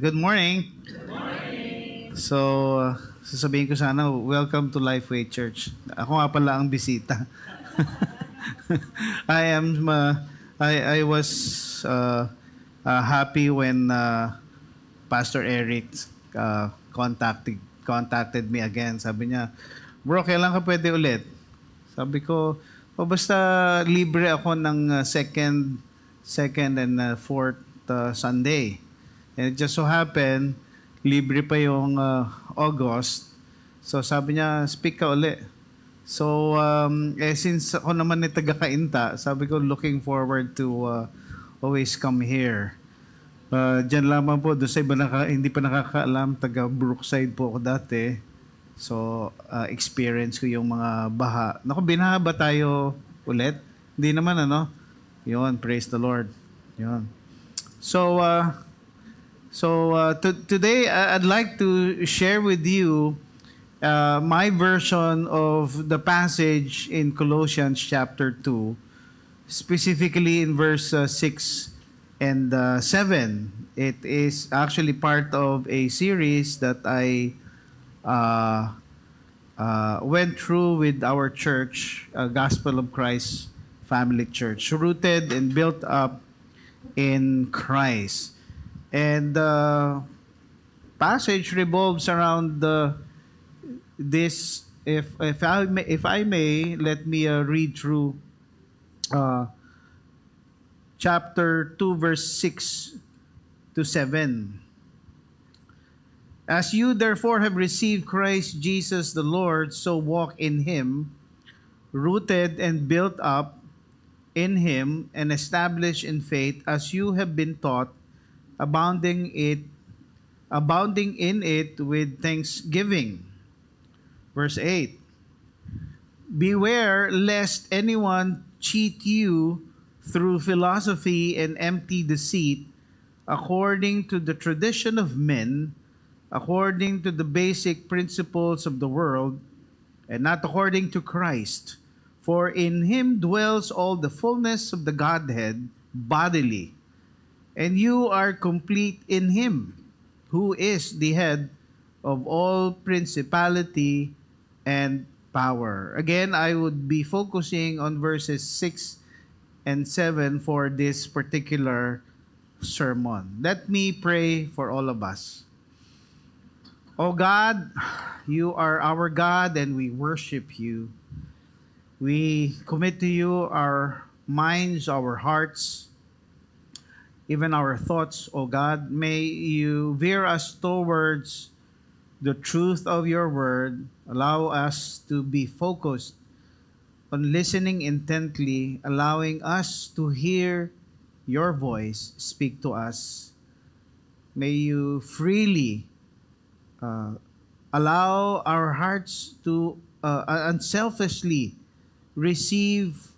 Good morning. So, sasabihin ko sana, welcome to Lifeway Church. Ako nga pala ang bisita. I am, I was happy when Pastor Eric contacted me again. Sabi niya, bro, kailan ka pwede ulit? Sabi ko, basta libre ako ng second and fourth Sunday. And it just so happened, libre pa yung August. So sabi niya, speak ka uli. So, since ako naman ay taga-Kainta, sabi ko, looking forward to always come here. Diyan lamang po, doon sa iba hindi pa nakakaalam, taga Brookside po ako dati. So, experience ko yung mga baha. Naku, binaha ba tayo ulit? Hindi naman, ano? Yun, praise the Lord. Yun. So, today I'd like to share with you my version of the passage in Colossians chapter 2, specifically in verse 6 and 7. It is actually part of a series that I went through with our church, Gospel of Christ Family Church, rooted and built up in Christ. And the passage revolves around this. If I may, let me read through chapter 2, verse 6 to 7. As you therefore have received Christ Jesus the Lord, so walk in Him, rooted and built up in Him, and established in faith as you have been taught, abounding in it with thanksgiving. Verse 8. Beware lest anyone cheat you through philosophy and empty deceit, according to the tradition of men, according to the basic principles of the world, and not according to Christ. For in Him dwells all the fullness of the Godhead bodily, and you are complete in Him, who is the head of all principality and power. Again, I would be focusing on verses 6 and 7 for this particular sermon. Let me pray for all of us. Oh God, you are our God and we worship you. We commit to you our minds, our hearts, even our thoughts, O God. May you veer us towards the truth of your word. Allow us to be focused on listening intently, allowing us to hear your voice speak to us. May you freely allow our hearts to unselfishly receive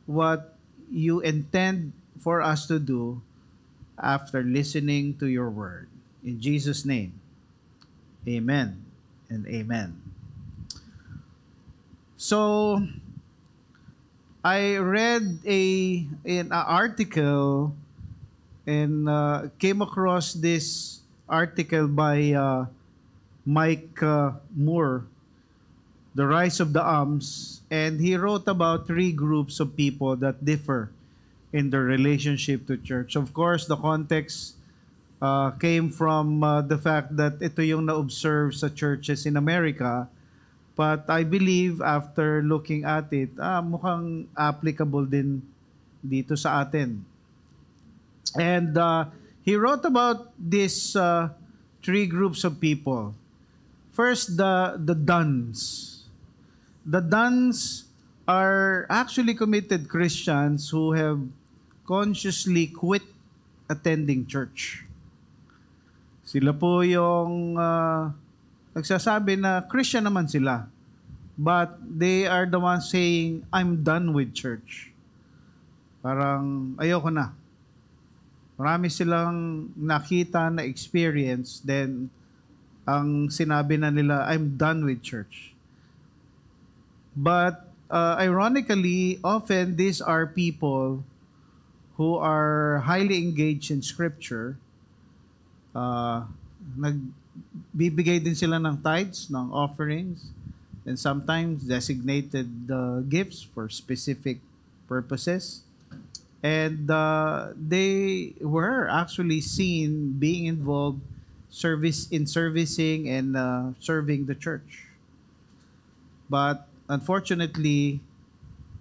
what you intend for us to do after listening to your word. In Jesus' name, amen and amen. So, I read an article and came across this article by Mike Moore, The Rise of the Arms, and he wrote about three groups of people that differ in their relationship to church. Of course, the context came from the fact that ito yung na-observe sa churches in America. But I believe after looking at it, mukhang applicable din dito sa atin. And he wrote about these three groups of people. First, the duns. The duns are actually committed Christians who have consciously quit attending church. Sila po yung nagsasabi na Christian naman sila. But they are the ones saying, I'm done with church. Parang ayoko na. Marami silang nakita na experience, then ang sinabi na nila, I'm done with church. But ironically, often these are people who are highly engaged in Scripture, Uh, nagbibigay din sila ng tithes, ng offerings, and sometimes designated gifts for specific purposes. And they were actually seen being involved in servicing and serving the church. But unfortunately,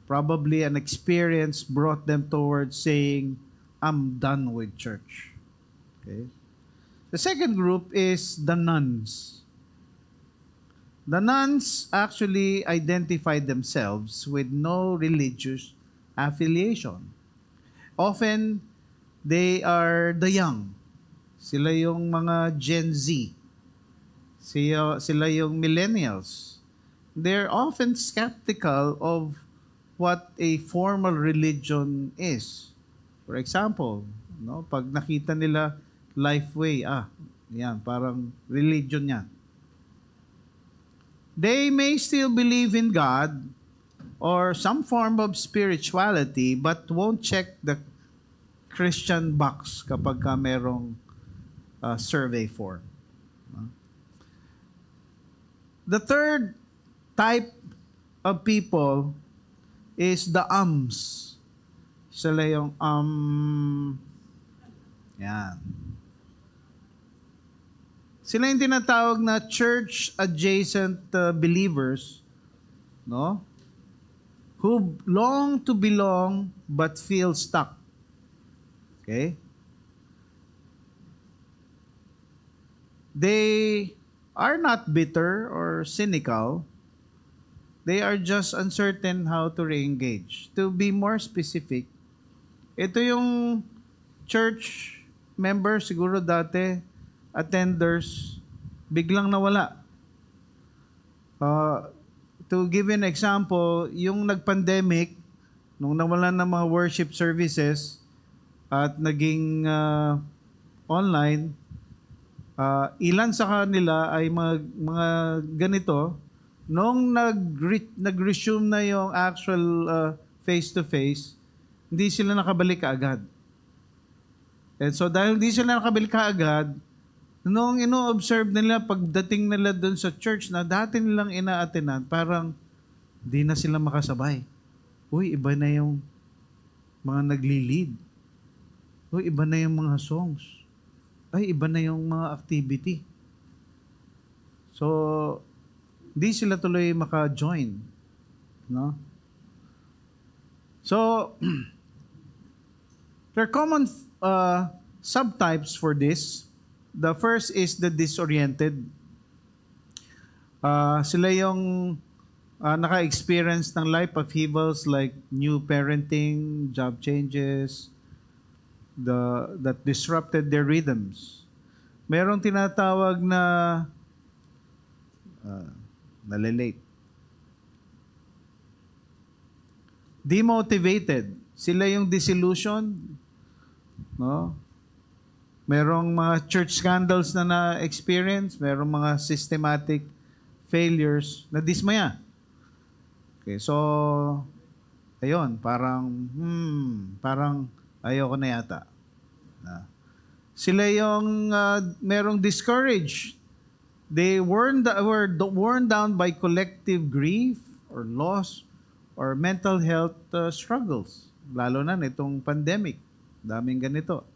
probably an experience brought them towards saying, "I'm done with church." Okay. The second group is the nuns. The nuns actually identified themselves with no religious affiliation. Often, they are the young. Sila yung mga Gen Z. Sila yung millennials. They're often skeptical of what a formal religion is. For example, no, pag nakita nila Lifeway, yan, parang religion yan. They may still believe in God or some form of spirituality but won't check the Christian box kapag ka merong survey form. The third type of people is the ums. Sila yung yan. Sila yung tinatawag na church adjacent believers, no? Who long to belong but feel stuck. Okay? They are not bitter or cynical. They are just uncertain how to re-engage. To be more specific, ito yung church members siguro dati, attenders, biglang nawala. To give you an example, yung nag-pandemic, nung nawalan ng mga worship services at naging online, ilan sa kanila ay mga ganito, nung nag-resume na yung actual face-to-face, hindi sila nakabalik kaagad. And so dahil hindi sila nakabalik kaagad, nung ino-observe nila pagdating nila doon sa church na dati nilang ina-attenan, parang di na sila makasabay. Uy, iba na yung mga nagli-lead. Uy, iba na yung mga songs. Ay, iba na yung mga activity. So, di sila tuloy maka-join. No? So, there are common subtypes for this. The first is the disoriented. Sila yung naka-experience ng life upheavals like new parenting, job changes, that disrupted their rhythms. Merong tinatawag na nalilate. Demotivated. Sila yung disillusion, no? Merong mga church scandals na na-experience, merong mga systematic failures na dismaya. Okay, so ayun, parang ayoko na yata. Sila yung merong discouraged. They were worn down by collective grief or loss or mental health struggles. Lalo na nitong pandemic. Daming ganito.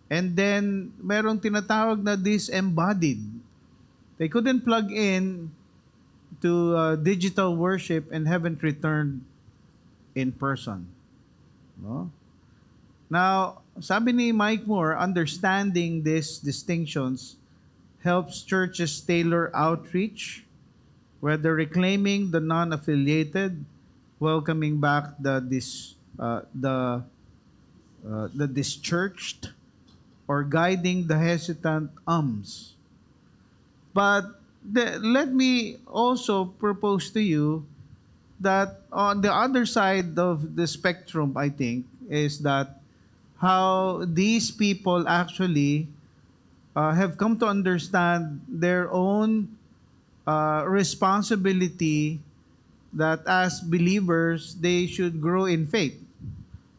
And then, merong tinatawag na disembodied. They couldn't plug in to digital worship and haven't returned in person. No? Now, sabi ni Mike Moore, understanding these distinctions helps churches tailor outreach, whether reclaiming the non-affiliated, welcoming back the dischurched, or guiding the hesitant ums. But let me also propose to you that on the other side of the spectrum, I think, is that how these people actually have come to understand their own responsibility, that as believers, they should grow in faith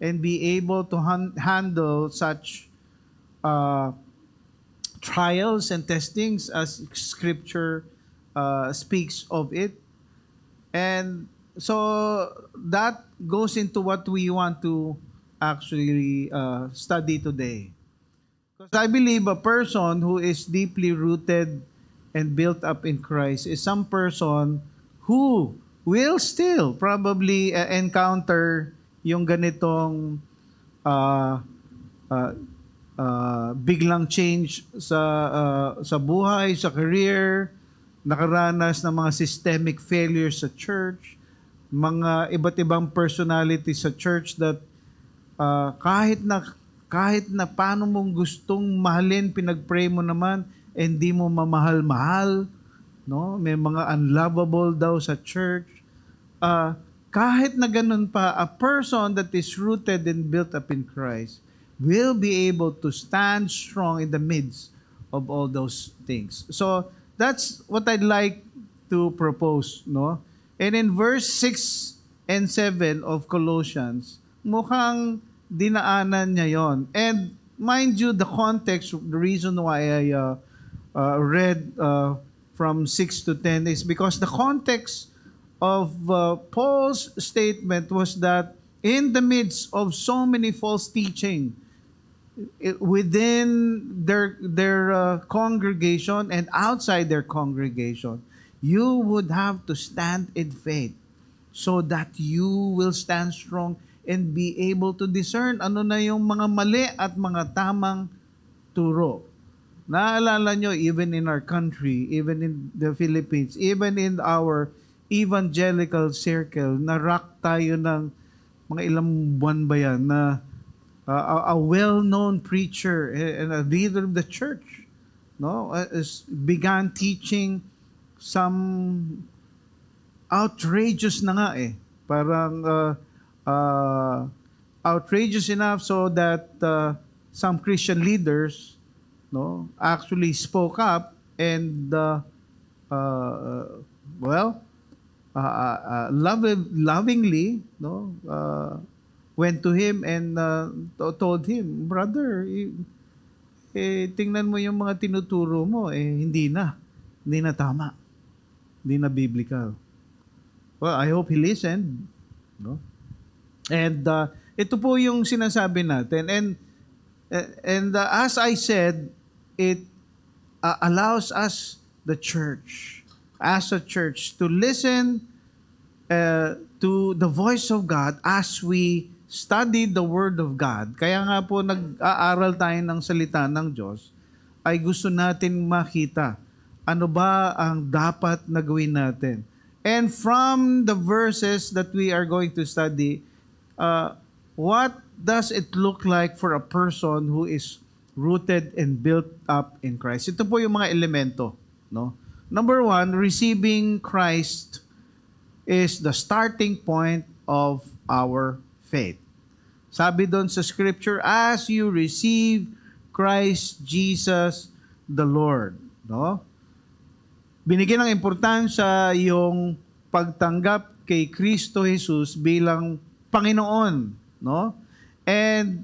and be able to handle such trials and testings as Scripture speaks of it. And so that goes into what we want to actually study today. Because I believe a person who is deeply rooted and built up in Christ is some person who will still probably encounter yung ganitong uh, uh, biglang change sa buhay, sa career, nakaranas ng mga systemic failures sa church, mga iba't ibang personality sa church that kahit na paano mong gustong mahalin, pinag-pray mo naman, hindi mo mamahal-mahal, no? May mga unlovable daw sa church. Kahit na ganun pa, a person that is rooted and built up in Christ will be able to stand strong in the midst of all those things. So, that's what I'd like to propose, no? And in verse 6 and 7 of Colossians, mukhang dinaanan niya yon. And mind you, the context, the reason why I read from 6 to 10 is because the context of Paul's statement was that in the midst of so many false teaching within their congregation and outside their congregation, you would have to stand in faith so that you will stand strong and be able to discern ano na yung mga mali at mga tamang turo. Naalala nyo, even in our country, even in the Philippines, even in our evangelical circle, na-rock tayo ng mga ilang buwan ba yan na a well-known preacher and a leader of the church, no, began teaching some outrageous na nga parang outrageous enough so that some Christian leaders, no, actually spoke up and lovingly, no, went to him and told him, brother, tingnan mo yung mga tinuturo mo, hindi na tama, hindi na biblical. Well, I hope he listened, no? And ito po yung sinasabi natin, and as I said, it allows us, the church, as a church, to listen to the voice of God as we study the Word of God. Kaya nga po nag-aaral tayo ng salita ng Diyos, ay gusto natin makita ano ba ang dapat na gawin natin. And from the verses that we are going to study, what does it look like for a person who is rooted and built up in Christ? Ito po yung mga elemento, no? Number 1, receiving Christ is the starting point of our faith. Sabi doon sa scripture, as you receive Christ Jesus the Lord, no? Binigyan ng importansya yung pagtanggap kay Kristo Jesus bilang Panginoon, no? And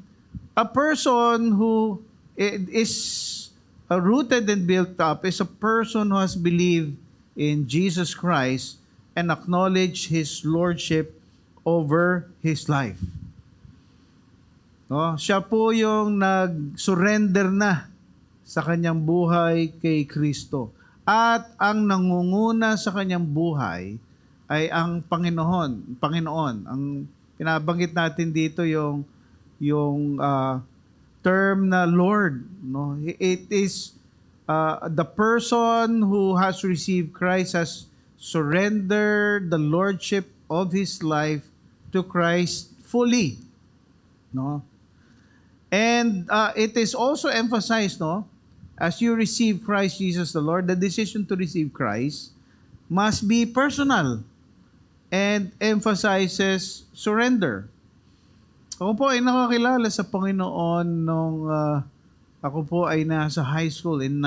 a person who is rooted and built up is a person who has believed in Jesus Christ and acknowledge His Lordship over his life. No? Siya po yung nag-surrender na sa kanyang buhay kay Kristo. At ang nangunguna sa kanyang buhay ay ang Panginoon. Ang pinabanggit natin dito yung term na Lord, no? It is the person who has received Christ has surrendered the lordship of his life to Christ fully, no? And it is also emphasized, no, as you receive Christ Jesus the Lord, the decision to receive Christ must be personal and emphasizes surrender. Ako po ay nakakilala sa Panginoon nung ako po ay nasa high school in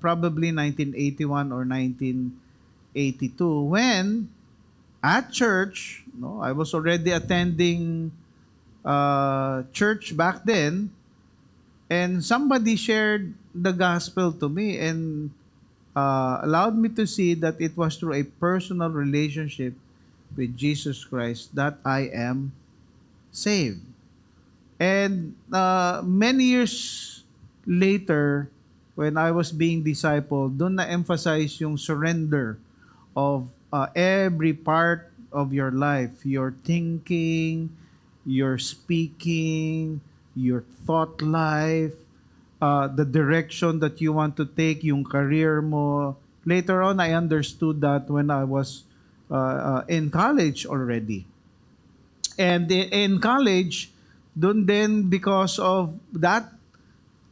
probably 1981 or 1982 when at church, no, I was already attending church back then, And somebody shared the gospel to me and allowed me to see that it was through a personal relationship with Jesus Christ that I am saved. And many years later, when I was being discipled, doon na-emphasize yung surrender of every part of your life, your thinking, your speaking, your thought life, the direction that you want to take, yung career mo. Later on, I understood that when I was in college already. And in college, doon din because of that,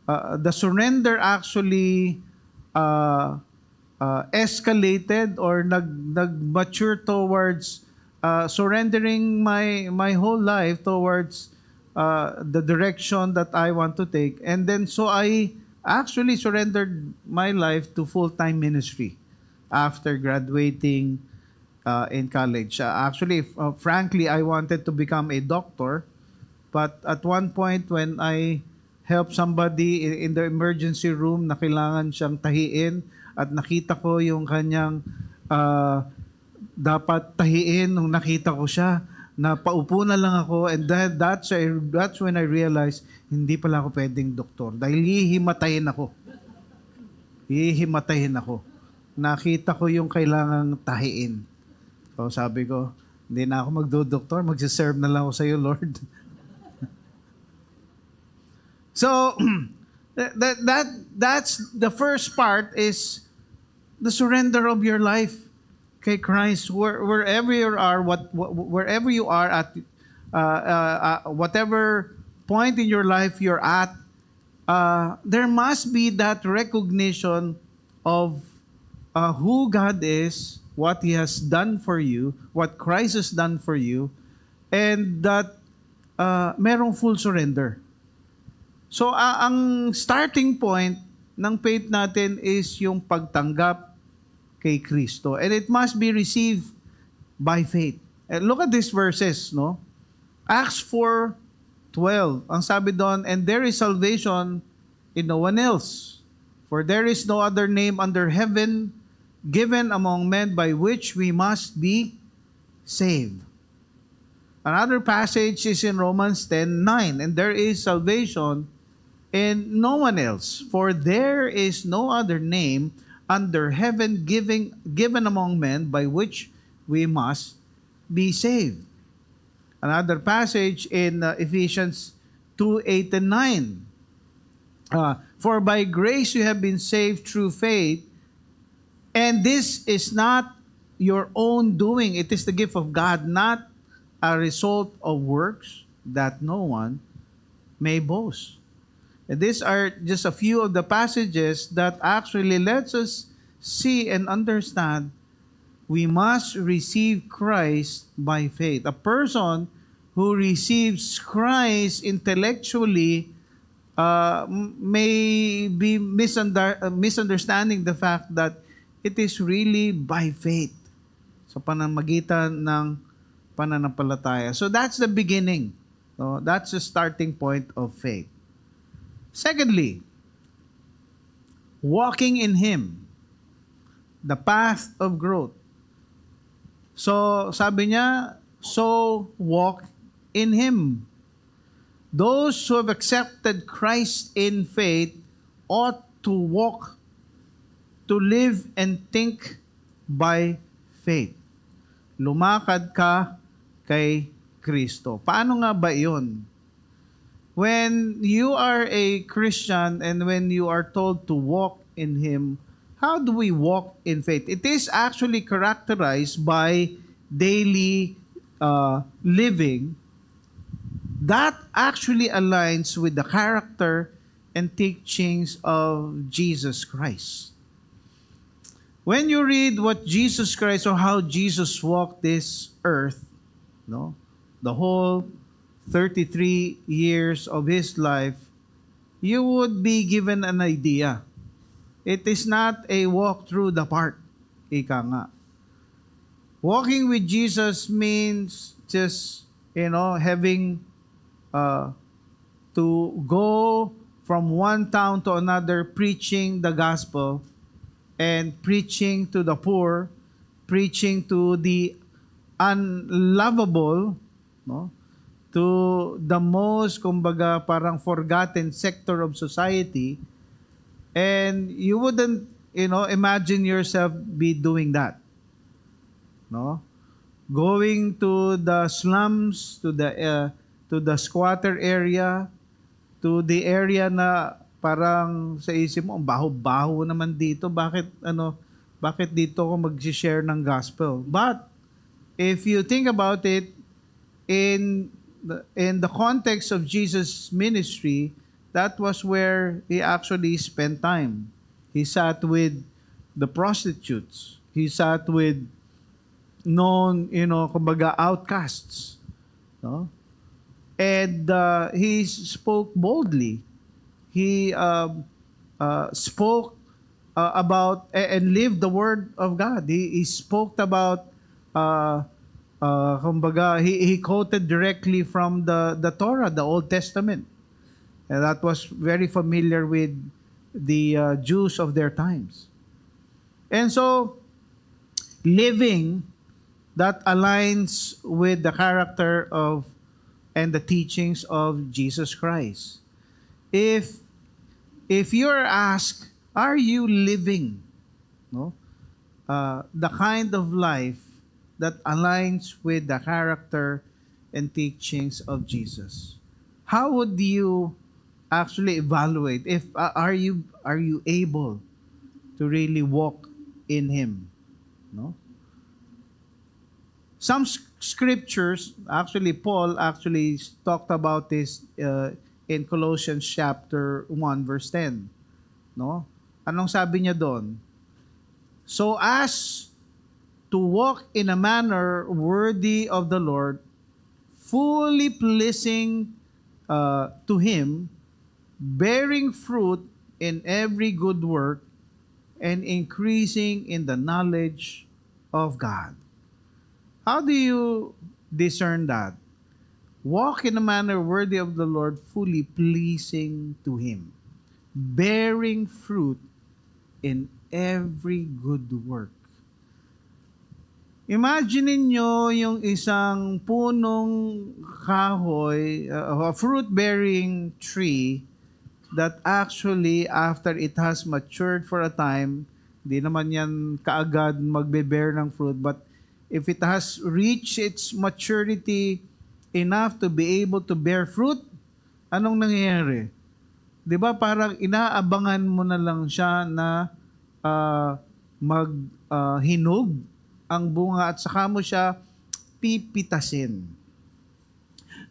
the surrender actually uh, escalated or nag-mature towards surrendering my whole life towards the direction that I want to take. And then so I actually surrendered my life to full-time ministry after graduating in college. Actually, frankly, I wanted to become a doctor, but at one point when I helped somebody in the emergency room na kailangan siyang tahiin at nakita ko yung kanyang dapat tahiin nung nakita ko siya na paupo na lang ako, and that's when I realized hindi pala ako pwedeng doktor dahil hihimatayin ako. Hihimatayin ako. Nakita ko yung kailangang tahiin. So sabi ko, hindi na ako magdo-doktor, magsiserve na lang ako sa iyo, Lord. So that's the first part is the surrender of your life kay Christ. Wherever you are, wherever you are at whatever point in your life you're at, there must be that recognition of who God is, what He has done for you, what Christ has done for you, and that merong full surrender. So, ang starting point ng faith natin is yung pagtanggap kay Kristo. And it must be received by faith. And look at these verses, no? Acts 4:12. Ang sabi doon, and there is salvation in no one else. For there is no other name under heaven given among men by which we must be saved. Another passage is in Romans 10:9. And there is salvation in no one else, for there is no other name under heaven given among men by which we must be saved. Another passage in Ephesians 2:8 and 9. For by grace you have been saved through faith, and this is not your own doing, it is the gift of God, not a result of works, that no one may boast. And these are just a few of the passages that actually lets us see and understand we must receive Christ by faith. A person who receives Christ intellectually may be misunderstanding the fact that it is really by faith sa panamagitan ng pananampalataya. So that's the beginning. No? That's the starting point of faith. Secondly, walking in Him, the path of growth. So, sabi niya, so walk in Him. Those who have accepted Christ in faith ought to walk, to live and think by faith. Lumakad ka kay Kristo. Paano nga ba yun? When you are a Christian and when you are told to walk in Him, how do we walk in faith? It is actually characterized by daily living that actually aligns with the character and teachings of Jesus Christ. When you read what Jesus Christ or how Jesus walked this earth, no, the whole 33 years of His life, you would be given an idea. It is not a walk through the park. Ika nga. Walking with Jesus means just, having to go from one town to another, preaching the gospel and preaching to the poor, preaching to the unlovable, no? To the most, kumbaga, parang forgotten sector of society, and you wouldn't, imagine yourself be doing that, no? Going to the slums, to the squatter area, to the area na parang sa isip mo, ang baho-baho naman dito, bakit dito ako mag-share ng gospel? But if you think about it, in the context of Jesus' ministry, that was where he actually spent time. He sat with the prostitutes. He sat with known, kumbaga, outcasts. No? And he spoke boldly. He spoke about and lived the word of God. He spoke about, kumbaga, he quoted directly from the Torah, the Old Testament. And that was very familiar with the Jews of their times. And so, living that aligns with the character of and the teachings of Jesus Christ. If you're asked, are you living, no, the kind of life that aligns with the character and teachings of Jesus? How would you actually evaluate if are you able to really walk in Him? No. Some scriptures, actually, Paul actually talked about this in Colossians chapter 1, verse 10. No? Anong sabi niya doon? So as to walk in a manner worthy of the Lord, fully pleasing to Him, bearing fruit in every good work, and increasing in the knowledge of God. How do you discern that? Walk in a manner worthy of the Lord, fully pleasing to Him, bearing fruit in every good work. Imagine niyo yung isang punong kahoy, a fruit-bearing tree that actually, after it has matured for a time, di naman yan kaagad magbe-bear ng fruit, but if it has reached its maturity enough to be able to bear fruit, anong nangyayari? 'Di ba parang inaabangan mo na lang siya na maghinog ang bunga at saka mo siya pipitasin.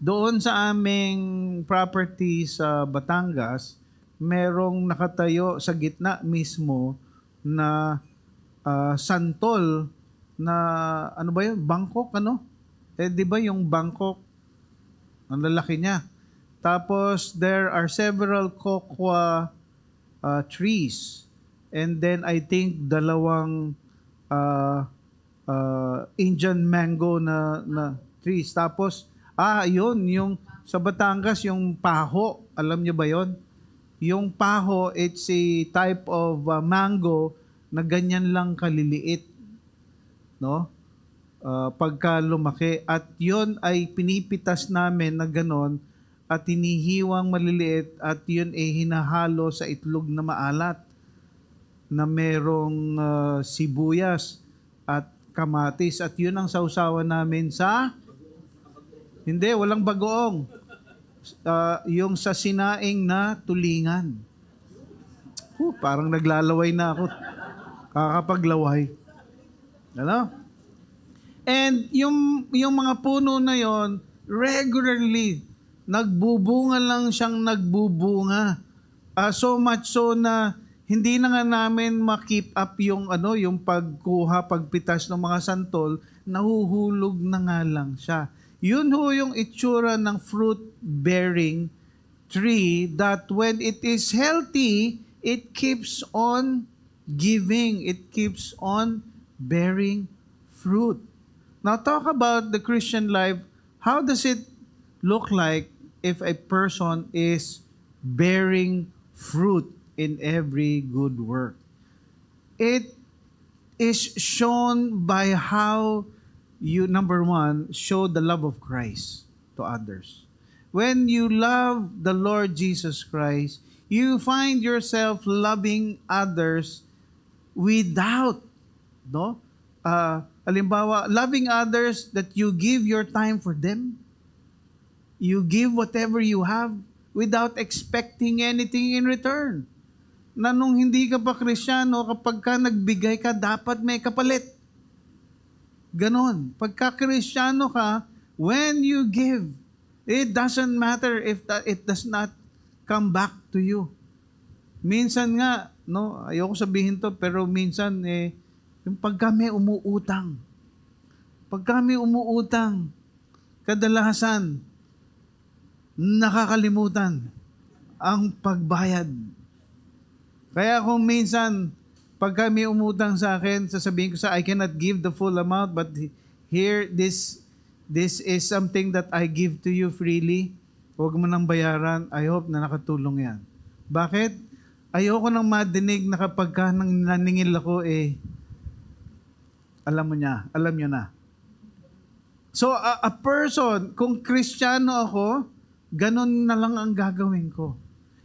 Doon sa aming property sa Batangas, merong nakatayo sa gitna mismo na santol na ano ba yun? Bangkok, ano? Di ba yung Bangkok, ang lalaki niya. Tapos there are several cocoa trees. And then I think dalawang Indian mango na trees. Tapos yun, yung sa Batangas, yung paho. Alam niyo ba yun? Yung paho, it's a type of mango na ganyan lang kaliliit. No? Pagka lumaki. At yun ay pinipitas namin na ganon at hinihiwang maliliit at yun ay hinahalo sa itlog na maalat na merong sibuyas at kamatis. At yun ang sausawan namin sa... Hindi, walang bagoong. Yung sa sinaing na tulingan. Parang naglalaway na ako. Kakapaglaway. Ano? And yung mga puno na yon regularly nagbubunga lang siyang nagbubunga. So much so na hindi na nga namin ma-keep up yung pagkuha, pagpitas ng mga santol, nahuhulog na nga lang siya. Yun ho yung itsura ng fruit-bearing tree that when it is healthy, it keeps on giving. It keeps on bearing fruit. Now talk about the Christian life. How does it look like if a person is bearing fruit in every good work. It is shown by how you, number one, show the love of Christ to others. When you love the Lord Jesus Christ, you find yourself loving others without, no? Halimbawa, loving others that you give your time for them. You give whatever you have without expecting anything in return. Na nung hindi ka pa Kristyano, kapag ka nagbigay ka, dapat may kapalit. Ganon. Pagka Kristyano ka, when you give, it doesn't matter if it does not come back to you. Minsan nga, no, ayoko sabihin to, pero minsan, yung pag kami umuutang, kadalasan, nakakalimutan ang pagbayad. Kaya kung minsan, pag kami umutang sa akin, sasabihin ko I cannot give the full amount, but here, this is something that I give to you freely. Huwag mo nang bayaran. I hope na nakatulong yan. Bakit? Ayoko nang madinig na kapag ka naningil ako, alam nyo na. So, a person, kung Kristiyano ako, ganun na lang ang gagawin ko.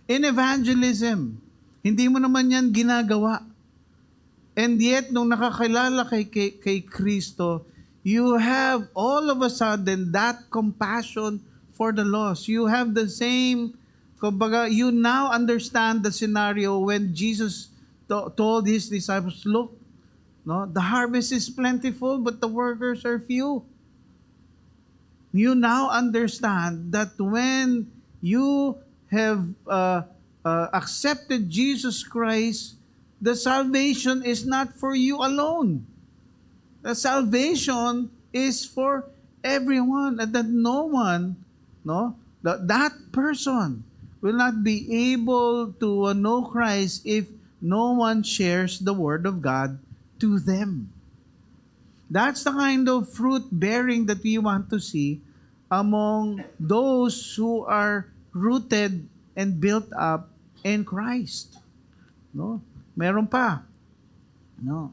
In evangelism, hindi mo naman yan ginagawa. And yet, nung nakakilala kay Kristo, you have all of a sudden that compassion for the lost. You have the same, kumbaga, you now understand the scenario when Jesus told his disciples, look, no, the harvest is plentiful, but the workers are few. You now understand that when you have accepted Jesus Christ, the salvation is not for you alone. The salvation is for everyone, and that no one, that person will not be able to know Christ if no one shares the Word of God to them. That's the kind of fruit bearing that we want to see among those who are rooted and built up in Christ. No? Meron pa. No.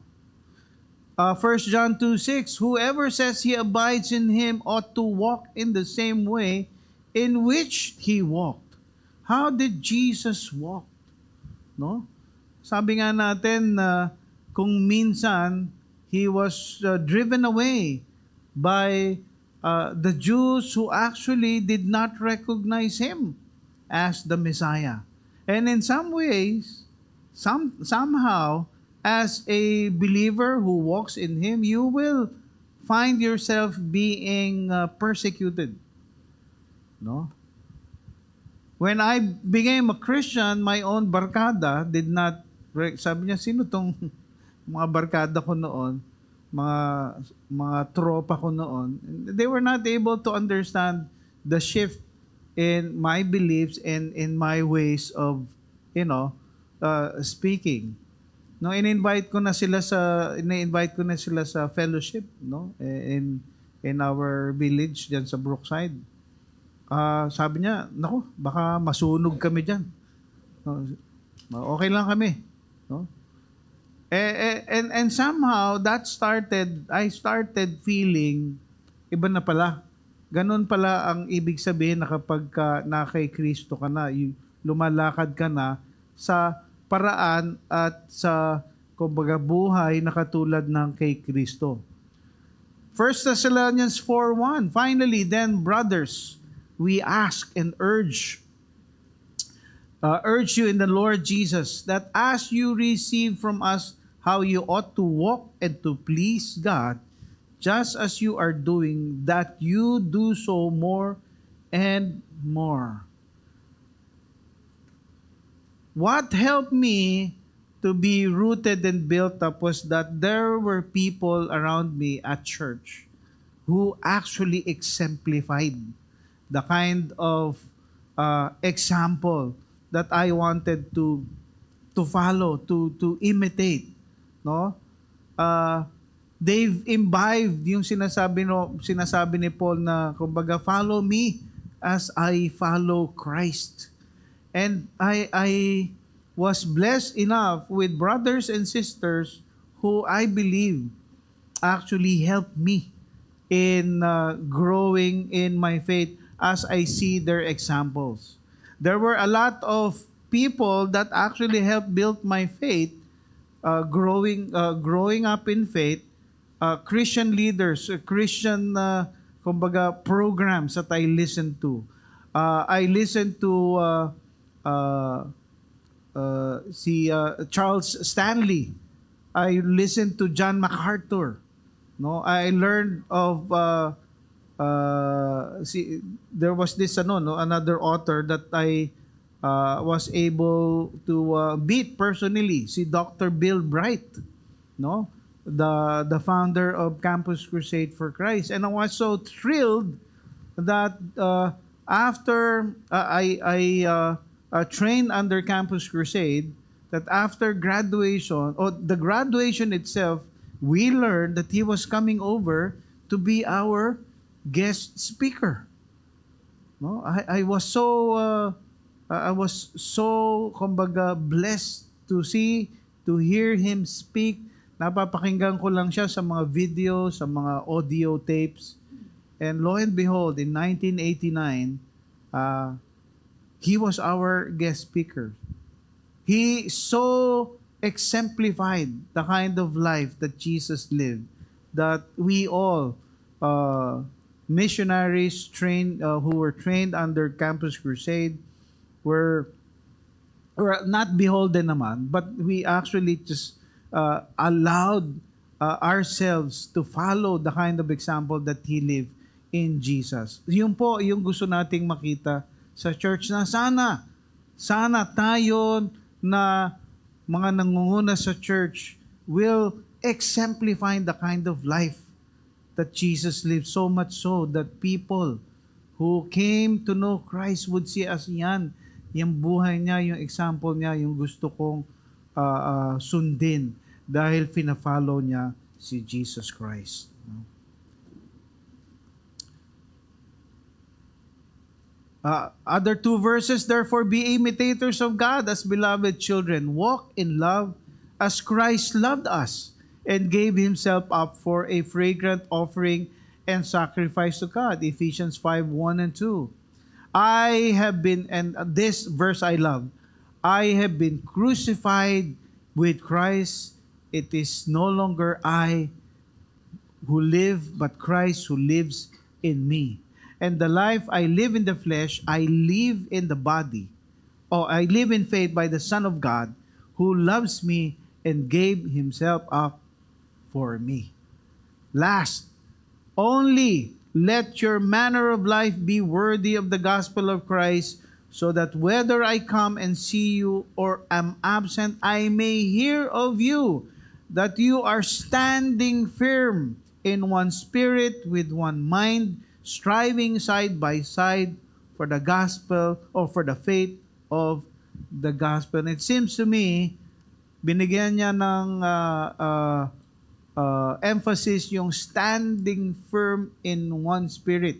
1 John 2:6, whoever says he abides in him ought to walk in the same way in which he walked. How did Jesus walk? No? Sabi nga natin na kung minsan he was driven away by the Jews who actually did not recognize him as the Messiah. And in some ways, somehow, as a believer who walks in him, you will find yourself being persecuted. No? When I became a Christian, my own barkada did not, sabi niya, sino tong mga barkada ko noon, mga tropa ko noon, they were not able to understand the shift in my beliefs and in my ways of, speaking. No, in-invite ko na sila sa fellowship, no, in our village diyan sa Brookside. Sabi niya, naku, baka masunog kami diyan. No, okay lang kami, no? And somehow I started feeling iba na pala. Ganon pala ang ibig sabihin na kapag na kay Kristo ka na, lumalakad ka na sa paraan at sa kumbaga buhay na katulad ng kay Kristo. 1 Thessalonians 4:1, finally then brothers, we ask and urge you in the Lord Jesus that as you receive from us how you ought to walk and to please God, just as you are doing, that you do so more and more. What helped me to be rooted and built up was that there were people around me at church who actually exemplified the kind of example that I wanted to follow, to imitate, no? They've imbibed yung sinasabi ni Paul na kumbaga follow me as I follow Christ. And I was blessed enough with brothers and sisters who I believe actually helped me in growing in my faith as I see their examples. There were a lot of people that actually helped build my faith, growing up in faith, Christian leaders, Christian kumbaga programs that I listened to. I listened to uh, si Charles Stanley. I listened to John MacArthur. No, I learned of there was this another author that I was able to meet personally, si Dr. Bill Bright, no, the founder of Campus Crusade for Christ. And I was so thrilled that after I trained under Campus Crusade, that after graduation, or the graduation itself, we learned that he was coming over to be our guest speaker. No, I was so kumbaga blessed to hear him speak. Napapakinggan ko lang siya sa mga video, sa mga audio tapes. And lo and behold, in 1989, he was our guest speaker. He so exemplified the kind of life that Jesus lived, that we all, missionaries trained, who were trained under Campus Crusade, were not beholden naman, but we actually just allowed ourselves to follow the kind of example that he lived in Jesus. Yun po yung gusto nating makita sa church, na sana tayo na mga nangunguna sa church will exemplify the kind of life that Jesus lived, so much so that people who came to know Christ would see as yung buhay niya, yung example niya, yung gusto kong sundin dahil fina-follow niya si Jesus Christ. Other two verses, therefore be imitators of God as beloved children. Walk in love as Christ loved us and gave himself up for a fragrant offering and sacrifice to God. Ephesians 5:1 and 2. I have been, and this verse I love, I have been crucified with Christ. It is no longer I who live, but Christ who lives in me. And the life I live in the flesh, I live in the body. I live in faith by the Son of God, who loves me and gave himself up for me. Last, only let your manner of life be worthy of the gospel of Christ, so that whether I come and see you or am absent, I may hear of you, that you are standing firm in one spirit, with one mind, striving side by side for the gospel, or for the faith of the gospel. And it seems to me, binigyan niya ng emphasis yung standing firm in one spirit.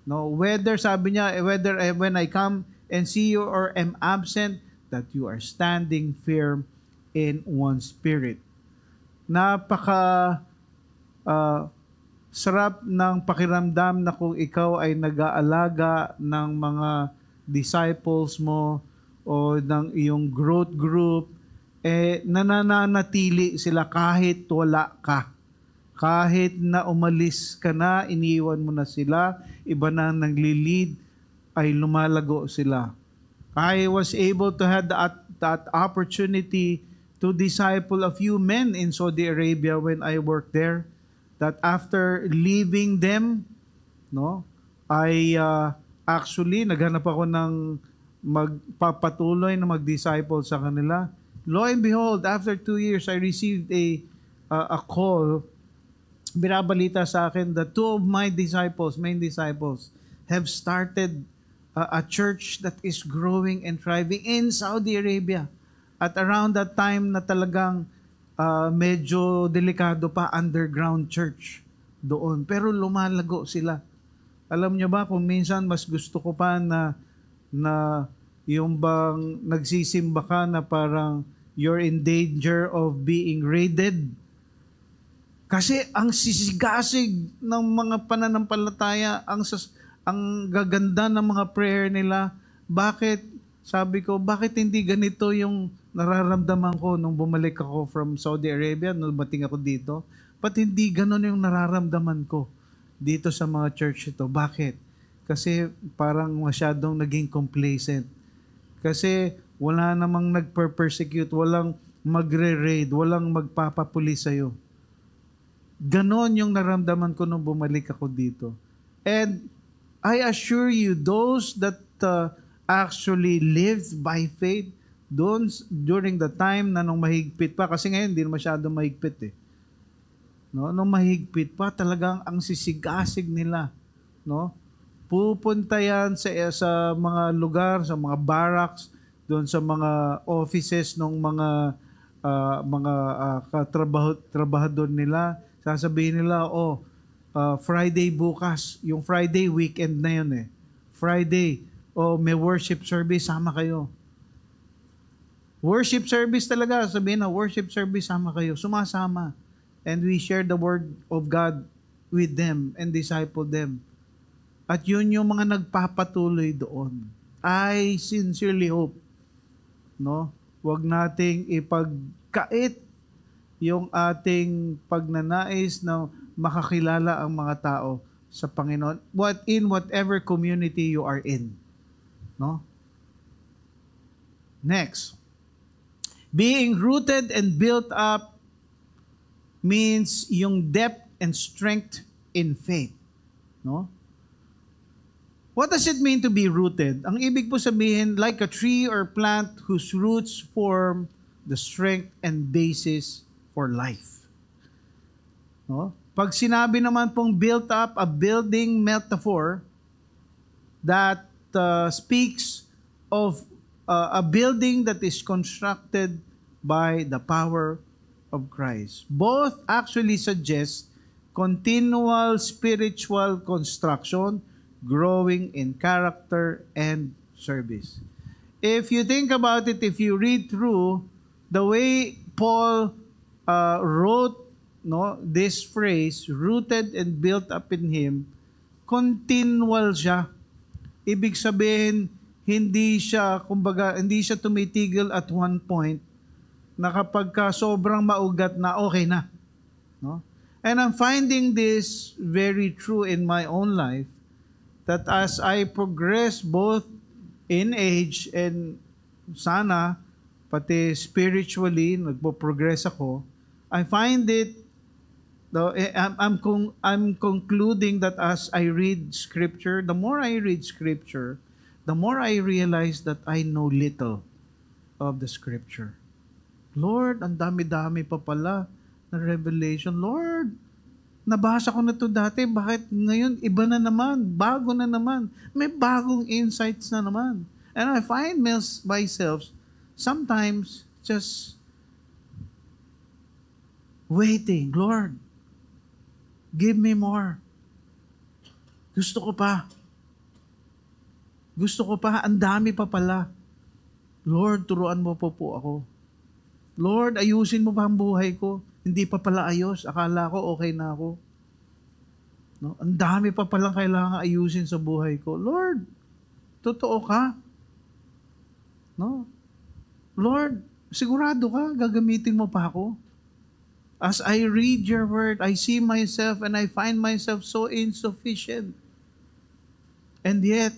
No, whether sabi niya, whether when I come and see you or am absent, that you are standing firm in one spirit. Napaka sarap ng pakiramdam na kung ikaw ay nag-aalaga ng mga disciples mo o ng iyong growth group, nananatili sila kahit wala ka. Kahit na umalis ka na, iniwan mo na sila, iba na nagli-lead, ay lumalago sila. I was able to have that opportunity to disciple a few men in Saudi Arabia when I worked there. That after leaving them, no, I actually naghanap ako ng magpapatuloy na mag-disciple sa kanila. Lo and behold, after 2 years, I received a call. Binabalita sa akin that 2 of my disciples, main disciples, have started a church that is growing and thriving in Saudi Arabia. At around that time na talagang medyo delikado pa, underground church doon. Pero lumalago sila. Alam niyo ba, kung minsan mas gusto ko pa na Yung bang nagsisimba ka na parang you're in danger of being raided. Kasi ang sisigasig ng mga pananampalataya, ang gaganda ng mga prayer nila. Bakit? Sabi ko, bakit hindi ganito yung nararamdaman ko nung bumalik ako from Saudi Arabia, nung bating ako dito? Ba't hindi ganon yung nararamdaman ko dito sa mga church ito? Bakit? Kasi parang masyadong naging complacent. Kasi wala namang nagper-persecute, walang magre-raid, walang magpapapuli sa'yo. Ganon yung naramdaman ko nung bumalik ako dito. And I assure you, those that actually lived by faith during the time na nung mahigpit pa, kasi ngayon hindi masyado mahigpit eh. No? Nung mahigpit pa, talagang ang sisigasig nila. No? Pupunta yan sa mga lugar, sa mga barracks, doon sa mga offices ng mga trabahador nila. Sasabihin nila, Friday bukas. Yung Friday, weekend na yun eh. Friday, may worship service, sama kayo. Worship service talaga. Sabihin na, worship service, sama kayo. Sumasama. And we share the word of God with them and disciple them. At yun yung mga nagpapatuloy doon. I sincerely hope, no? Huwag nating ipagkait yung ating pagnanais na makakilala ang mga tao sa Panginoon. In whatever community you are in. No? Next. Being rooted and built up means yung depth and strength in faith. No? What does it mean to be rooted? Ang ibig po sabihin, like a tree or plant whose roots form the strength and basis for life. No? Pag sinabi naman pong built up, a building metaphor that speaks of a building that is constructed by the power of Christ. Both actually suggest continual spiritual construction, growing in character and service. If you think about it, if you read through the way Paul wrote this phrase, rooted and built up in Him, continual siya. Ibig sabihin, hindi siya tumitigil at one point na kapag sobrang maugat na, okay na. No? And I'm finding this very true in my own life, that as I progress both in age and sana, pati spiritually, nagpo-progress ako, I find it, I'm concluding that as I read Scripture, the more I read Scripture, the more I realize that I know little of the Scripture. Lord, ang dami-dami pa pala na revelation. Lord, nabasa ko na to dati, bakit ngayon iba na naman, bago na naman, may bagong insights na naman. And I find myself sometimes just waiting. Lord, give me more. Gusto ko pa. Ang dami pa pala. Lord, turuan mo po ako. Lord, ayusin mo pa ang buhay ko. Hindi pa pala ayos. Akala ko okay na ako. No? Ang dami pa palang kailangan ayusin sa buhay ko. Lord, totoo ka? No? Lord, sigurado ka? Gagamitin mo pa ako? As I read your word, I see myself and I find myself so insufficient. And yet,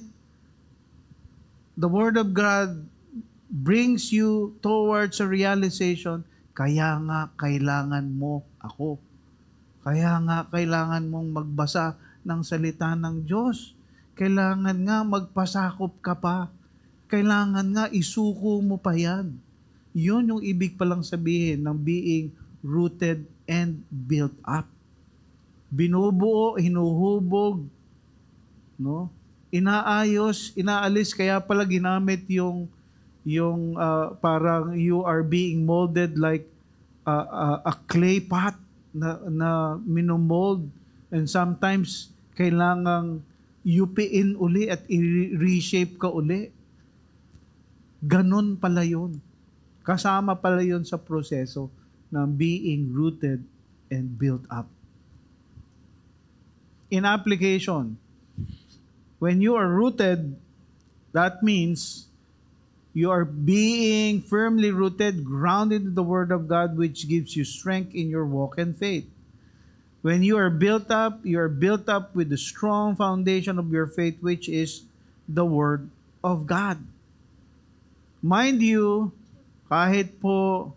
the word of God brings you towards a realization, kaya nga kailangan mo ako. Kaya nga kailangan mong magbasa ng salita ng Diyos. Kailangan nga magpasakop ka pa. Kailangan nga isuko mo pa yan. Yun yung ibig palang sabihin ng being rooted and built up. Binubuo, hinuhubog, no? Inaayos, inaalis, kaya pala ginamit yung parang you are being molded like a clay pot na minomold, and sometimes kailangang yupiin uli at i-reshape ka uli. Ganun pala yun. Kasama pala yun sa proseso ng being rooted and built up. In application, when you are rooted, that means you are being firmly rooted, grounded in the Word of God, which gives you strength in your walk and faith. When you are built up with the strong foundation of your faith, which is the Word of God. Mind you, kahit po,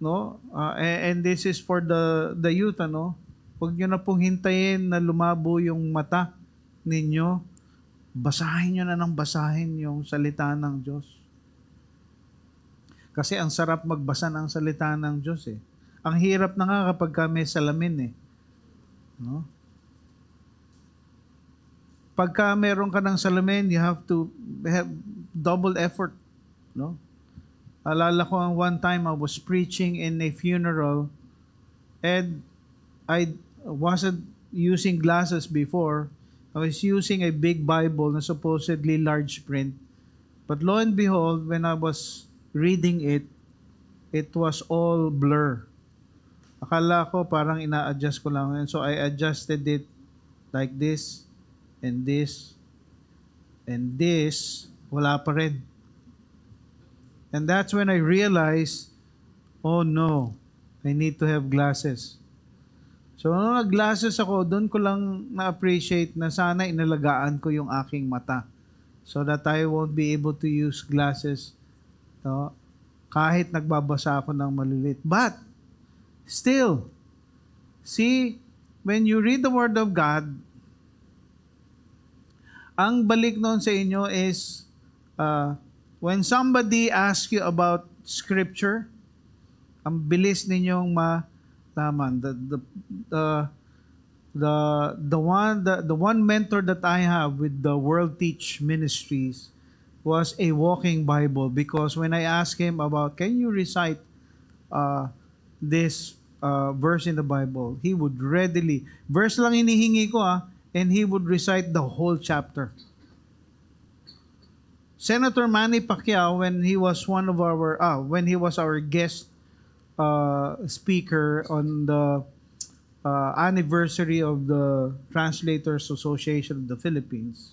no, and this is for the youth, ano, huwag nyo na pong hintayin na lumabo yung mata ninyo. Basahin nyo na ng basahin yung salita ng Diyos. Kasi ang sarap magbasa ng salita ng Diyos eh. Ang hirap na nga kapag may salamin eh. No? Pagka meron ka ng salamin, you have to have double effort. No? Alala ko ang one time I was preaching in a funeral and I wasn't using glasses before. I was using a big Bible na supposedly large print. But lo and behold, when I was reading it, it was all blur. Akala ko parang ina-adjust ko lang. And so I adjusted it like this, and this, and this. Wala pa rin. And that's when I realized, oh no, I need to have glasses. So nung nag-glasses ako, doon ko lang na-appreciate na sana inalagaan ko yung aking mata so that I won't be able to use glasses, no, kahit nagbabasa ako ng malilit. But still, see, when you read the Word of God, ang balik noon sa inyo is when somebody asks you about Scripture, ang bilis ninyong malaman. The one mentor that I have with the World Teach Ministries was a walking Bible, because when I asked him about, can you recite this verse in the Bible, he would readily, verse lang hinihingi ko and he would recite the whole chapter. Senator Manny Pacquiao, when he was our guest speaker on the anniversary of the Translators Association of the Philippines,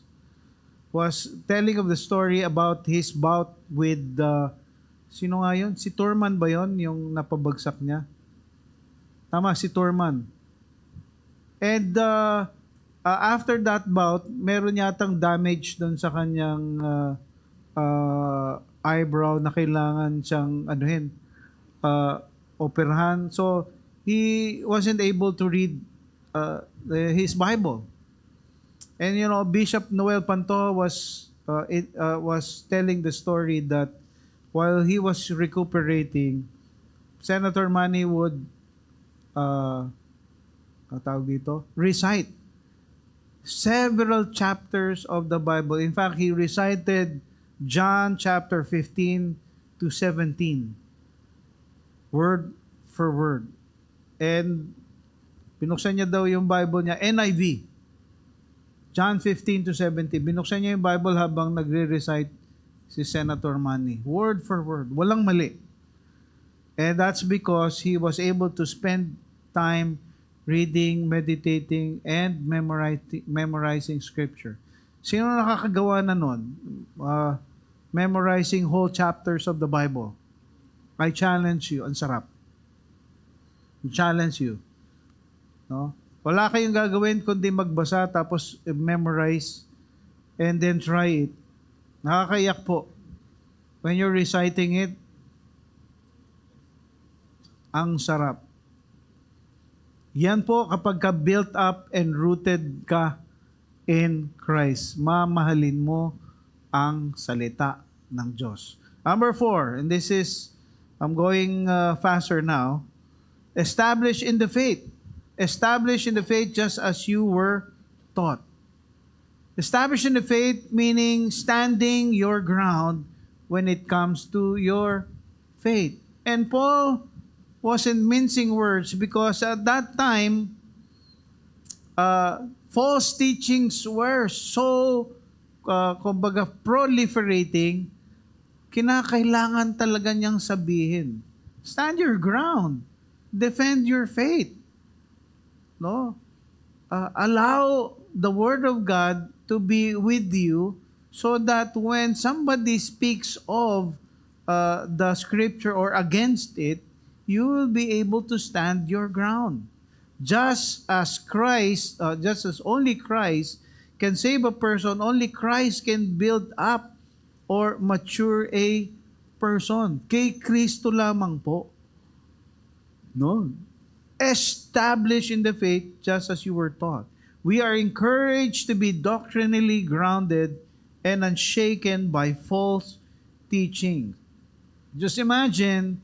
was telling of the story about his bout with sino nga yun? Si Torman ba yun? Yung napabagsak niya? Tama, si Torman. And after that bout, meron yatang damage doon sa kanyang eyebrow na kailangan siyang operahan. So, he wasn't able to read his Bible. And Bishop Noel Panto was telling the story that while he was recuperating, Senator Manny would recite several chapters of the Bible. In fact, he recited John chapter 15 to 17, word for word. And binuksan niya daw yung Bible niya, NIV, John 15 to 17. Binuksan niya yung Bible habang nagre-recite si Senator Manny, word for word, walang mali. And that's because he was able to spend time reading, meditating, and memorizing Scripture. Sino nakakagawa na nun? Memorizing whole chapters of the Bible. I challenge you. Ang sarap. I challenge you. No? Wala kayong gagawin kundi magbasa tapos memorize and then try it. Nakakayak po. When you're reciting it, ang sarap. Yan po kapag ka built up and rooted ka in Christ. Mamahalin mo ang salita ng Diyos. Number 4, and this is, I'm going faster now. Establish in the faith. Establish in the faith just as you were taught. Establish in the faith meaning standing your ground when it comes to your faith. And Paul wasn't mincing words, because at that time, false teachings were so proliferating kinakailangan talaga niyang sabihin. Stand your ground. Defend your faith. No? Allow the Word of God to be with you so that when somebody speaks of the Scripture or against it, you will be able to stand your ground. Just as only Christ can save a person, only Christ can build up or mature a person. Kay Kristo lamang po. No? Establish in the faith just as you were taught. We are encouraged to be doctrinally grounded and unshaken by false teaching. Just imagine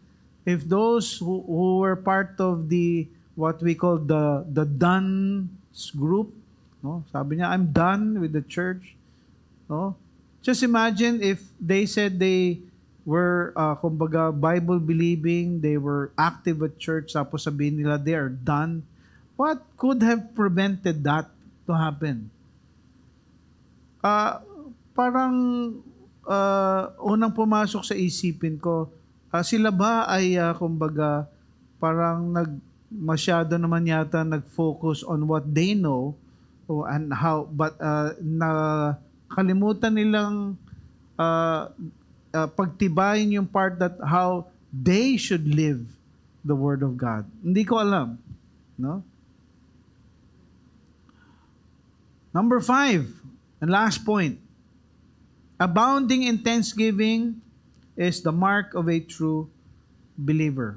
if those who were part of the what we call the done group, no? Sabi niya, I'm done with the church, no? Just imagine if they said they were kumbaga Bible believing, they were active at church, tapos sabihin nila they are done. What could have prevented that to happen? Ah, parang unang pumasok sa isipin ko, sila ba ay kumbaga parang masyado naman yata nag-focus on what they know and how, but na kalimutan nilang pagtibayin yung part that how they should live the Word of God. Hindi ko alam. No? Number 5, and last point. Abounding in thanksgiving is the mark of a true believer.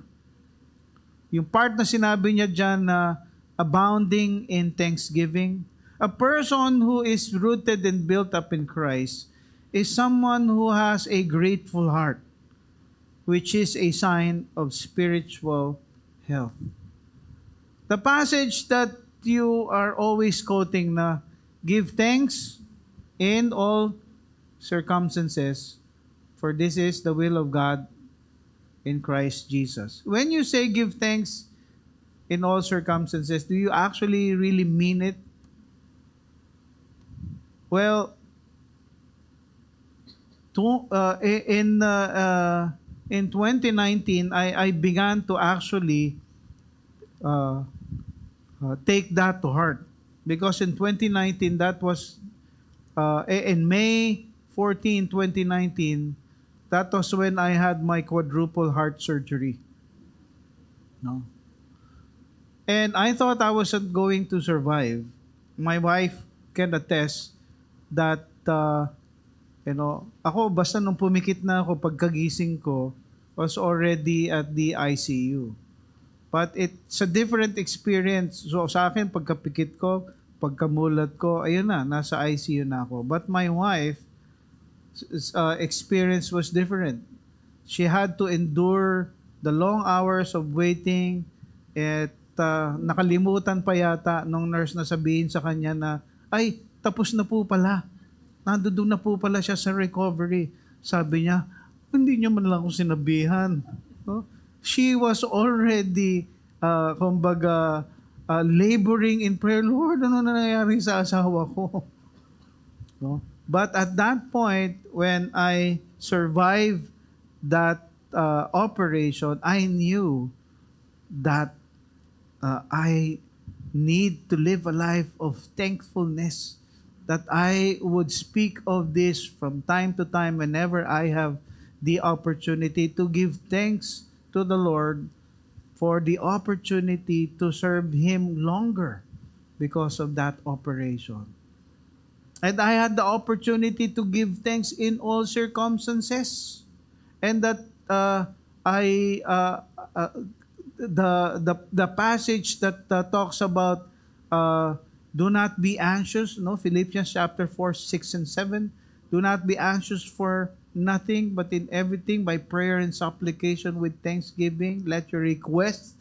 Yung part na sinabi niya dyan na abounding in thanksgiving, a person who is rooted and built up in Christ is someone who has a grateful heart, which is a sign of spiritual health. The passage that you are always quoting na give thanks in all circumstances, for this is the will of God in Christ Jesus. When you say give thanks in all circumstances, do you actually really mean it? Well, in 2019, I began to actually take that to heart, because in 2019, that was in May 14, 2019, that was when I had my quadruple heart surgery. No. And I thought I wasn't going to survive. My wife can attest that, ako, basta nung pumikit na ako, pagkagising ko, was already at the ICU. But it's a different experience. So sa akin, pagkapikit ko, pagkamulat ko, ayun na, nasa ICU na ako. But my wife, experience was different. She had to endure the long hours of waiting at nakalimutan pa yata nung nurse na sabihin sa kanya na, ay, tapos na po pala. Nandoon na po pala siya sa recovery. Sabi niya, hindi niya man lang ako sinabihan. No? She was already, laboring in prayer. Lord, ano na nangyari sa asawa ko? No? But at that point, when I survived that operation, I knew that I need to live a life of thankfulness, that I would speak of this from time to time whenever I have the opportunity to give thanks to the Lord for the opportunity to serve Him longer because of that operation. And I had the opportunity to give thanks in all circumstances. And that the passage that talks about do not be anxious, no, Philippians chapter 4, 6 and 7. Do not be anxious for nothing, but in everything by prayer and supplication with thanksgiving, let your requests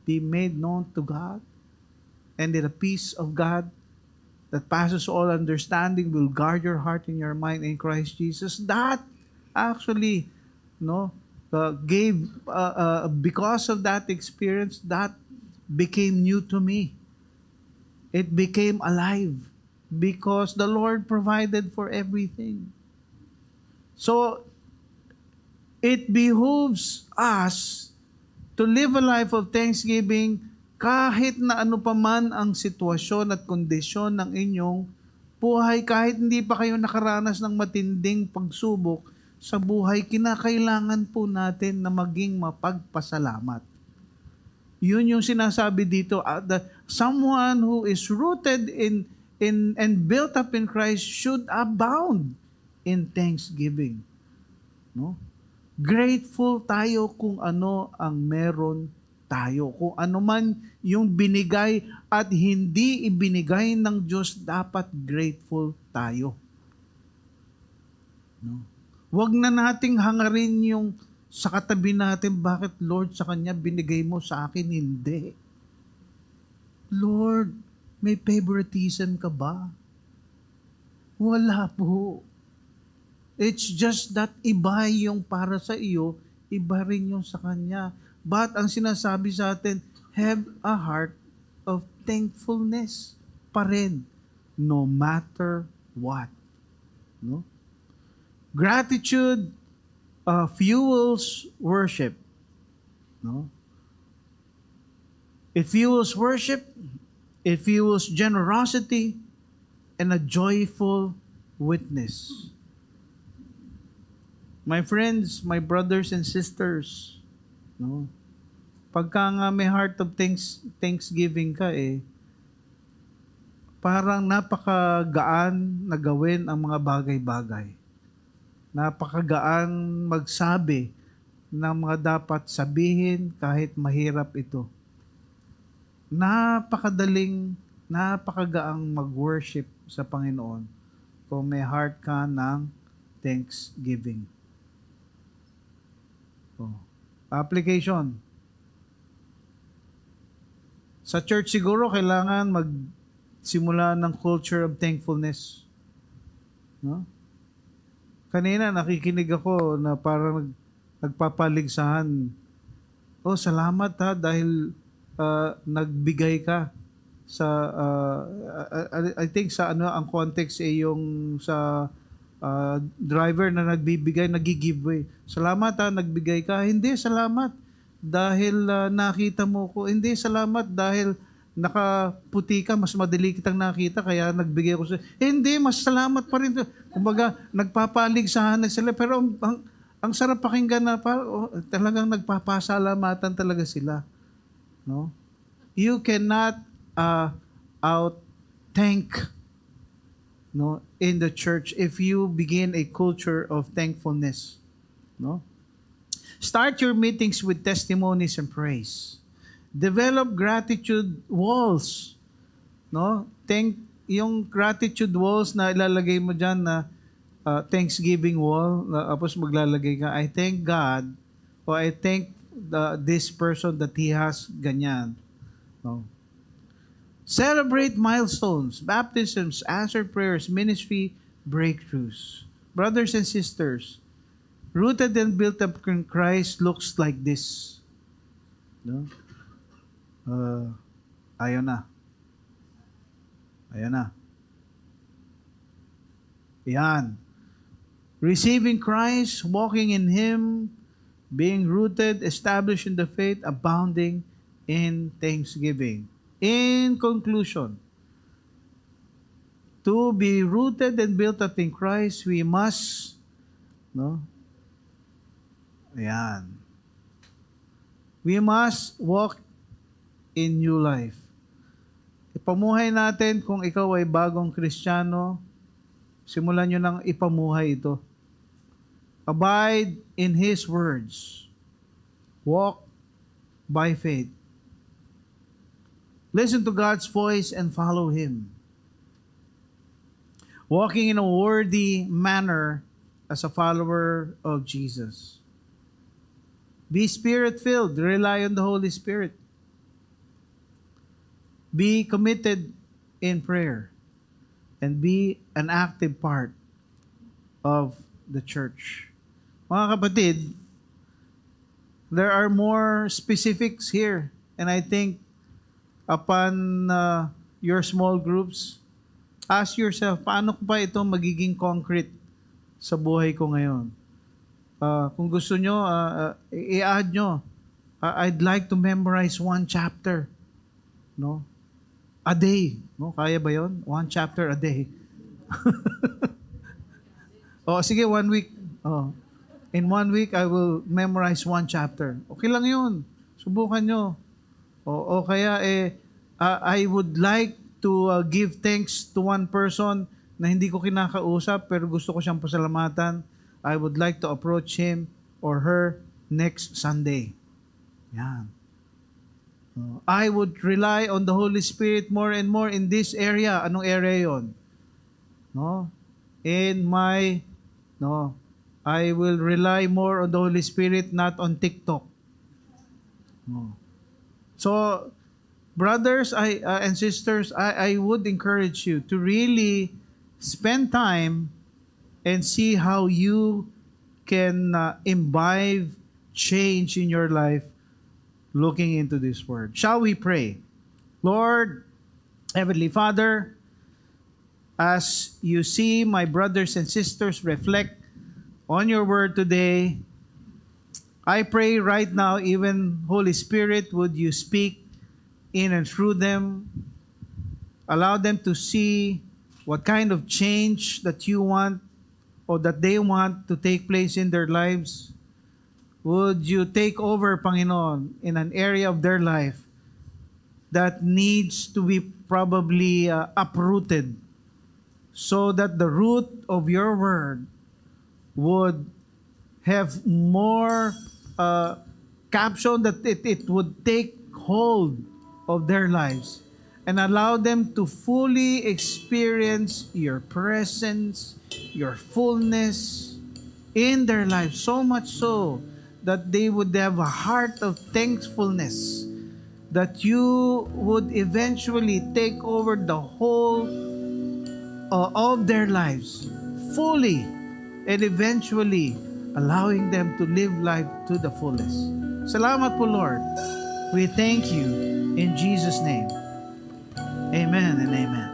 be made known to God. And the peace of God that passes all understanding will guard your heart and your mind in Christ Jesus. That actually, gave because of that experience, that became new to me. It became alive because the Lord provided for everything. So It behooves us to live a life of thanksgiving kahit na ano pa man ang sitwasyon at kondisyon ng inyong buhay, kahit hindi pa kayo nakaranas ng matinding pagsubok sa buhay, kinakailangan po natin na maging mapagpasalamat. Yun yung sinasabi dito, that someone who is rooted in and built up in Christ should abound in thanksgiving. No? Grateful tayo kung ano ang meron tayo. Kung ano man yung binigay at hindi ibinigay ng Diyos, dapat grateful tayo. No? Huwag na nating hangarin yung sa katabi natin, bakit Lord sa kanya binigay mo sa akin? Hindi. Lord, may favoritism ka ba? Wala po. It's just that iba yung para sa iyo, iba rin yung sa kanya. But ang sinasabi sa atin, have a heart of thankfulness pa rin, no matter what. No? Gratitude fuels worship. No? It fuels worship, it fuels generosity, and a joyful witness. My friends, my brothers and sisters, no? Pagka nga may heart of thanksgiving ka parang napakagaan na gawin ang mga bagay-bagay. Napakagaan magsabi ng mga dapat sabihin kahit mahirap ito. Napakagaang mag-worship sa Panginoon kung may heart ka ng thanksgiving. Application. Sa church siguro kailangan magsimula ng culture of thankfulness. No? Kanina nakikinig ako na parang nagpapaligsahan. Oh, salamat ha dahil nagbigay ka sa I think sa ang context yung sa driver na nagbibigay, nagi-giveaway. Salamat ha, nagbigay ka. Hindi, salamat dahil nakita mo ko. Hindi, salamat dahil nakaputi ka, mas madali kitang nakita, kaya nagbigay ko sa. Hindi, mas salamat pa rin. Kumbaga, nagpapaligsahan na sila. Pero ang sarap pakinggan na talagang nagpapasalamatan talaga sila. No? You cannot out-thank in the church if you begin a culture of thankfulness. No? Start your meetings with testimonies and praise. Develop gratitude walls. No? Yung gratitude walls na ilalagay mo dyan na Thanksgiving wall, tapos maglalagay ka, I thank God, or I thank this person that he has ganyan. No? Celebrate milestones, baptisms, answered prayers, ministry breakthroughs. Brothers and sisters, rooted and built up in Christ looks like this. No? Ayaw na. Yan. Receiving Christ, walking in Him, being rooted, established in the faith, abounding in thanksgiving. In conclusion, to be rooted and built up in Christ, we must, we must walk in new life. Ipamuhay natin kung ikaw ay bagong Kristiyano, simulan nyo nang ipamuhay ito. Abide in His words. Walk by faith. Listen to God's voice and follow Him. Walking in a worthy manner as a follower of Jesus. Be Spirit-filled. Rely on the Holy Spirit. Be committed in prayer. And be an active part of the church. Mga kapatid, there are more specifics here. And I think upon your small groups, ask yourself, paano ko ba ito magiging concrete sa buhay ko ngayon? Kung gusto nyo, i-add nyo. I'd like to memorize one chapter. No? A day. No? Kaya ba yon? One chapter a day. Sige, 1 week. In 1 week, I will memorize one chapter. Okay lang yun. Subukan nyo. O kaya, I would like to give thanks to one person na hindi ko kinakausap pero gusto ko siyang pasalamatan. I would like to approach him or her next Sunday. Yan. I would rely on the Holy Spirit more and more in this area. Anong area yon? No? I will rely more on the Holy Spirit, not on TikTok. No. So, brothers and sisters, I would encourage you to really spend time and see how you can imbibe change in your life looking into this word. Shall we pray? Lord, Heavenly Father, as you see my brothers and sisters reflect on your word today, I pray right now, even Holy Spirit, would you speak in and through them. Allow them to see what kind of change that you want or that they want to take place in their lives. Would you take over, Panginoon, in an area of their life that needs to be probably uprooted so that the root of your word would have more caption, that it would take hold of their lives and allow them to fully experience your presence, your fullness in their lives, so much so that they would have a heart of thankfulness, that you would eventually take over the whole of their lives fully, and eventually allowing them to live life to the fullest. Salamat po, Lord. We thank you in Jesus' name. Amen and amen.